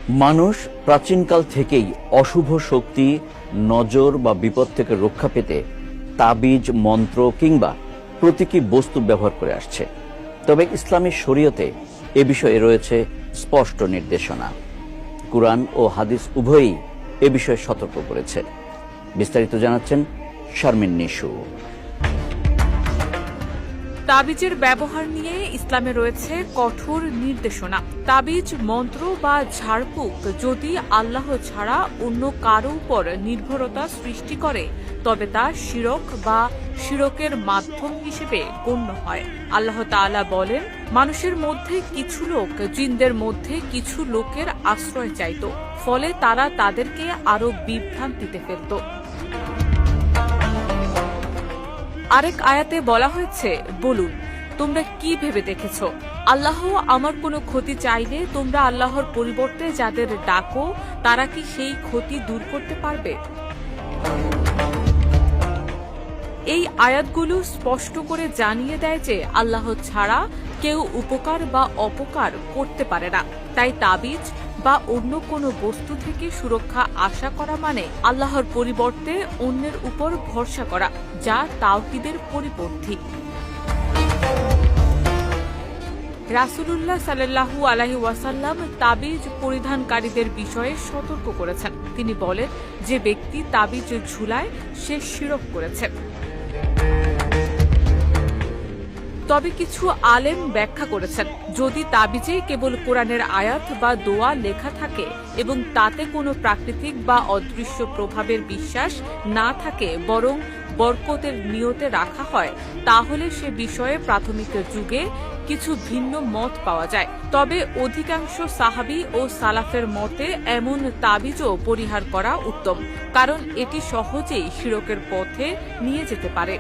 মানুষ প্রাচীনকাল থেকেই অশুভ শক্তি, নজর বা বিপদ থেকে রক্ষা পেতে তাবিজ, মন্ত্র কিংবা প্রতীকী বস্তু ব্যবহার করে আসছে। তবে ইসলামী শরীয়তে এ বিষয়ে রয়েছে স্পষ্ট নির্দেশনা। কুরআন ও হাদিস উভয়ই এ বিষয়ে সতর্ক করেছে। বিস্তারিত জানাচ্ছেন শারমিন নিশু। তাবিজের ব্যবহার নিয়ে ইসলামে রয়েছে কঠোর নির্দেশনা। তাবিজ, মন্ত্র বা ঝাড়ফুঁক যদি আল্লাহ ছাড়া অন্য কারো উপর নির্ভরতা সৃষ্টি করে তবে তা শিরক বা শিরকের মাধ্যম হিসেবে গণ্য হয়। আল্লাহ তাআলা বলেন, মানুষের মধ্যে কিছু লোক জিনদের মধ্যে কিছু লোকের আশ্রয় চাইত, ফলে তারা তাদেরকে আরো বিভ্রান্তিতে ফেলত। আরেক আয়াতে বলা হয়েছে, বলুন তোমরা কি ভেবে দেখেছ, আল্লাহ আমার কোনো ক্ষতি চাইলে তোমরা আল্লাহর পরিবর্তে যাদের ডাকো তারা কি সেই ক্ষতি দূর করতে পারবে? এই আয়াতগুলো স্পষ্ট করে জানিয়ে দেয় যে আল্লাহ ছাড়া কেউ উপকার বা অপকার করতে পারে না। তাই তাবিজ বা অন্য কোনো বস্তু থেকে সুরক্ষা আশা করা মানে আল্লাহর পরিবর্তে অন্যের উপর ভরসা করা, যা তাওহীদের পরিপন্থী। রাসূলুল্লাহ সাল্লাল্লাহু আলাইহি ওয়াসাল্লাম তাবিজ পরিধানকারীদের বিষয়ে সতর্ক করেছেন। তিনি বলেন, যে ব্যক্তি তাবিজ ঝুলায় সে শিরক করেছে। তবে কিছু আলেম ব্যাখ্যা করেছেন, যদি তাবিজে কেবল কোরআনের আয়াত বা দোয়া লেখা থাকে এবং তাতে কোনো প্রাকৃতিক বা অদৃশ্য প্রভাবের বিশ্বাস না থাকে, বরং বরকতের নিয়তে রাখা হয়, তাহলে সে বিষয়ে প্রাথমিক যুগে কিছু ভিন্ন মত পাওয়া যায়। তবে অধিকাংশ সাহাবী ও সালাফের মতে এমন তাবিজও পরিহার করা উত্তম, কারণ এটি সহজেই শিরকের পথে নিয়ে যেতে পারে।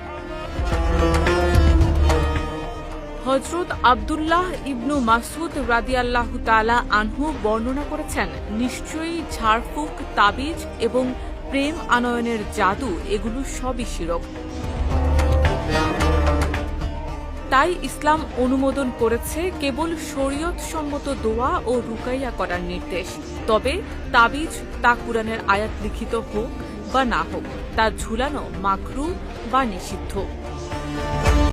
হযরত আব্দুল্লাহ ইবনু মাসউদ রাদিয়াল্লাহু তাআলা আনহু বর্ণনা করেছেন, নিশ্চয়ই ঝাড়ফুঁক, তাবিজ এবং প্রেম আনয়নের জাদু এগুলো সবই শিরক। তাই ইসলাম অনুমোদন করেছে কেবল শরীয়ত সম্মত দোয়া ও রুকাইয়া করার নির্দেশ। তবে তাবিজ তা কুরআনের আয়াত লিখিত হোক বা না হোক, তা ঝুলানো মাকরুহ বা নিষিদ্ধ।